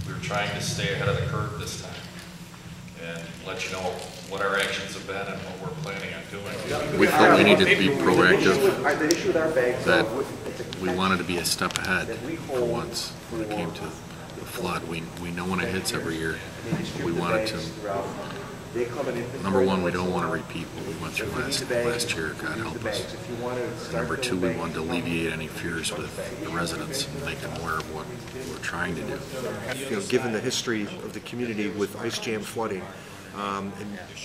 we're trying to stay ahead of the curve this time and let you know what our actions have been and what we're planning on doing. We felt we needed to be proactive, that we wanted to be a step ahead for once when it came to the flood. We know when it hits every year, but we wanted to, number one, we don't want to repeat what we went through last year, God help us. And number two, we wanted to alleviate any fears with the residents and make them aware of what we're trying to do. You know, given the history of the community with ice jam flooding, and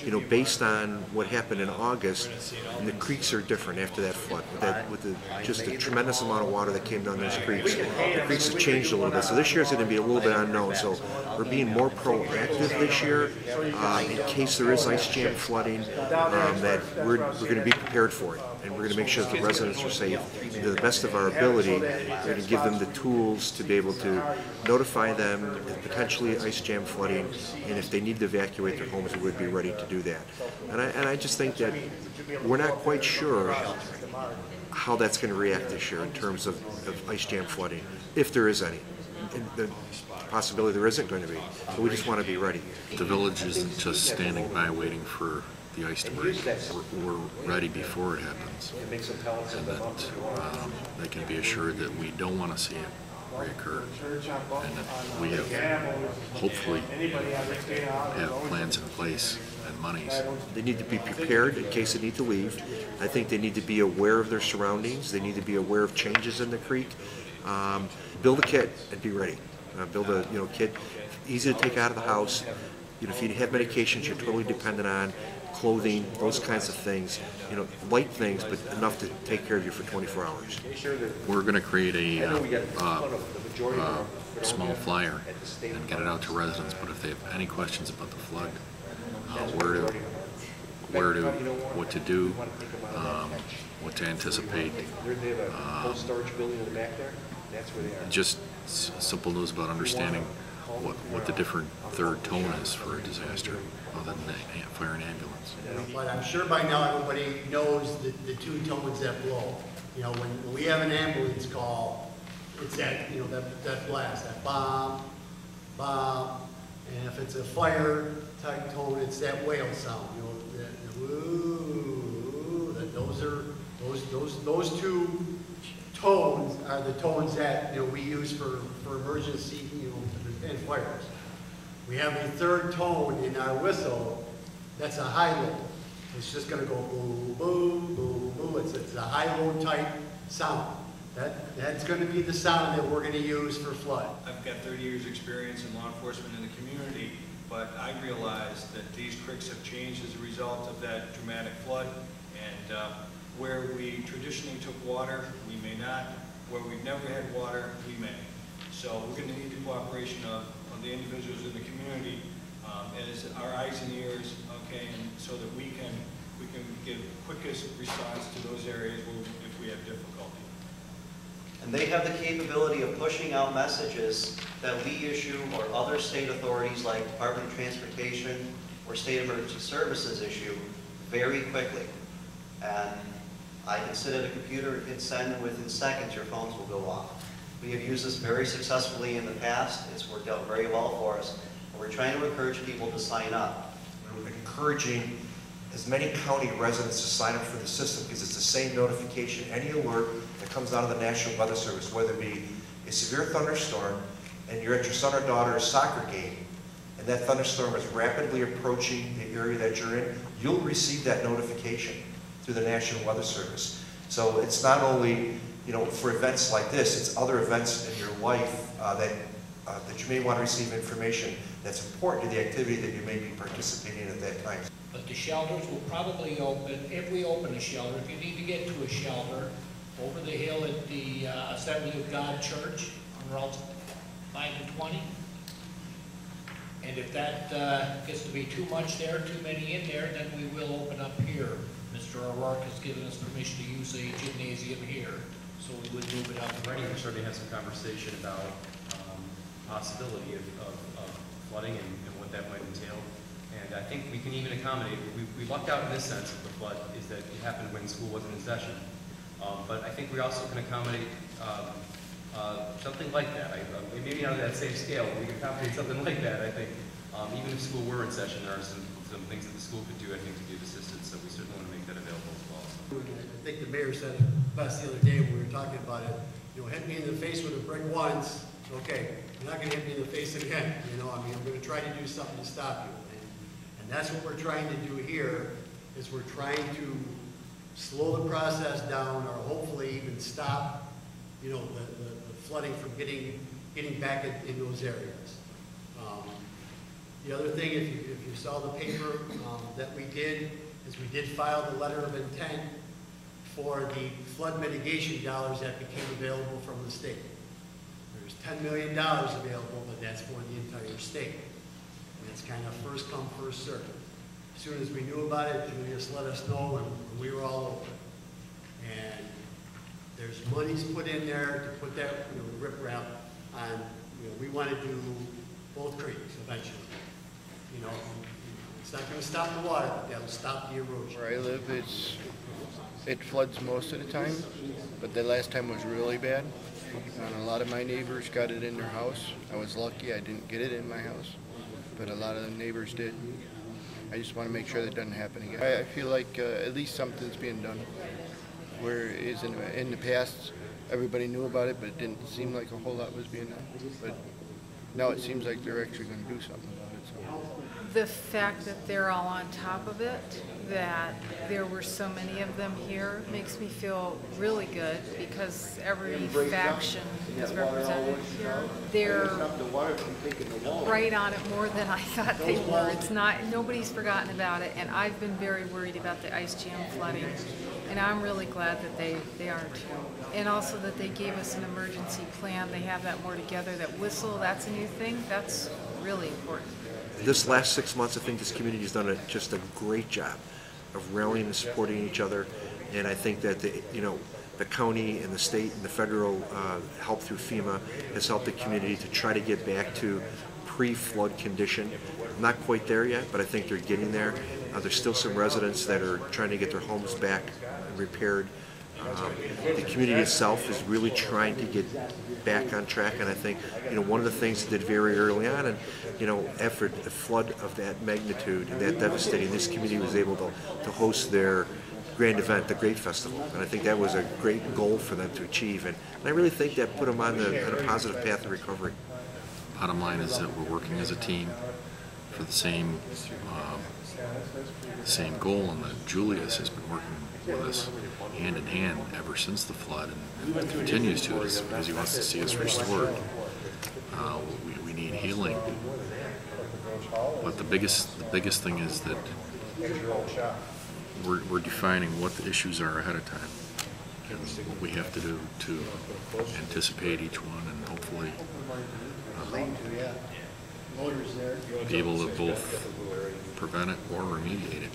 you know, based on what happened in August, and the creeks are different after that flood. With just a tremendous amount of water that came down those creeks, the creeks have changed a little bit. So this year is going to be a little bit unknown. So we're being more proactive this year in case there is ice jam flooding. That we're going to be prepared for it, and we're going to make sure that the residents are safe. And to the best of our ability, we're going to give them the tools to be able to notify them of potentially ice jam flooding, and if they need to evacuate their homes, we would be ready to do that. And I just think that we're not quite sure how that's going to react this year in terms of ice jam flooding, if there is any. And the possibility there isn't going to be, but we just want to be ready. The village isn't just standing by waiting for the ice to break. We're ready before it happens, and that they can be assured that we don't want to see it reoccur, and that we have, hopefully, have plans in place and monies. They need to be prepared in case they need to leave. I think they need to be aware of their surroundings. They need to be aware of changes in the creek. Build a kit and be ready. Build a kit, easy to take out of the house. You know, if you have medications you're totally dependent on, clothing, those kinds of things, you know, light things, but enough to take care of you for 24 hours. We're going to create a small flyer and get it out to residents, but if they have any questions about the flood, what to do, what to anticipate, just simple news about understanding what the different third tone is for a disaster, other than fire and ambulance. But I'm sure by now everybody knows the two tones that blow. You know, when we have an ambulance call, it's that, you know, that blast, that bomb, bomb, and if it's a fire type tone, it's that whale sound. You know, that woo. Those two tones are the tones that, you know, we use for emergency, you know, and fires. We have a third tone in our whistle. That's a high-low. It's just going to go boom, boom, boom, boom. It's a high-low type sound. That's going to be the sound that we're going to use for flood. I've got 30 years experience in law enforcement in the community, but I realize that these creeks have changed as a result of that dramatic flood, and where we traditionally took water, we may not. Where we've never had water, we may. So we're going to need the cooperation of the individuals in the community as our eyes and ears, okay, and so that we can give quickest response to those areas if we have difficulty. And they have the capability of pushing out messages that we issue or other state authorities like Department of Transportation or State Emergency Services issue very quickly. And I can sit at a computer and hit send, and within seconds your phones will go off. We have used this very successfully in the past. It's worked out very well for us. And we're trying to encourage people to sign up. We're encouraging as many county residents to sign up for the system because it's the same notification, any alert that comes out of the National Weather Service, whether it be a severe thunderstorm and you're at your son or daughter's soccer game and that thunderstorm is rapidly approaching the area that you're in, you'll receive that notification through the National Weather Service. So it's not only, you know, for events like this, it's other events in your life that you may want to receive information that's important to the activity that you may be participating in at that time. But the shelters will probably open, if we open a shelter, if you need to get to a shelter, over the hill at the Assembly of God Church on Route 5 and 20. And if that gets to be too much there, too many in there, then we will open up here. Mr. O'Rourke has given us permission to use a gymnasium here, so we would move it up. Already we started to have some conversation about possibility of flooding and what that might entail. And I think we can even accommodate, we lucked out in this sense of the flood, is that it happened when school wasn't in session. But I think we also can accommodate something like that. Maybe not on that same scale, but we can accommodate something like that, I think. Even if school were in session, there are some things that the school could do, I think, to give assistance, so we certainly want to make that available as well. I think the mayor said it best the other day when we were talking about it. You know, hit me in the face with a brick once, okay, you're not gonna hit me in the face again, you know, I mean, I'm gonna try to do something to stop you. And that's what we're trying to do here, is we're trying to slow the process down, or hopefully even stop, you know, the flooding from getting back in those areas. The other thing, if you saw the paper that we did, is we did file the letter of intent for the flood mitigation dollars that became available from the state. There's $10 million available, but that's for the entire state. And it's kind of first come, first served. As soon as we knew about it, Julius let us know, and we were all over. And there's monies put in there to put that, you know, riprap on. You know, we want to do both creeks eventually. You know, it's not going to stop the water, but that'll stop the erosion. Where I live, it floods most of the time, but the last time was really bad. And a lot of my neighbors got it in their house. I was lucky I didn't get it in my house, but a lot of the neighbors did. I just want to make sure that doesn't happen again. I feel like at least something's being done. Whereas in the past, everybody knew about it, but it didn't seem like a whole lot was being done. But now it seems like they're actually going to do something about it. So. The fact that they're all on top of it, that there were so many of them here, makes me feel really good, because every faction is represented here. They're right on it more than I thought they were. It's not, nobody's forgotten about it, and I've been very worried about the ice jam flooding, and I'm really glad that they are too. And also that they gave us an emergency plan. They have that more together. That whistle, that's a new thing. That's really important. This last 6 months, I think this community has done just a great job of rallying and supporting each other, and I think that the county and the state and the federal help through FEMA has helped the community to try to get back to pre-flood condition. Not quite there yet, but I think they're getting there. There's still some residents that are trying to get their homes back and repaired. The community itself is really trying to get back on track, and I think one of the things they did very early on, and after a flood of that magnitude and that devastating, this community was able to host their grand event, the Great Festival, and I think that was a great goal for them to achieve, and I really think that put them on a positive path of recovery. Bottom line is that we're working as a team for the same goal, and that Julius has been working with us hand in hand ever since the flood, and continues to, because he wants to see us restored. We need healing, but the biggest thing is that we're defining what the issues are ahead of time, and what we have to do to anticipate each one, and hopefully be able to both prevent it or remediate it.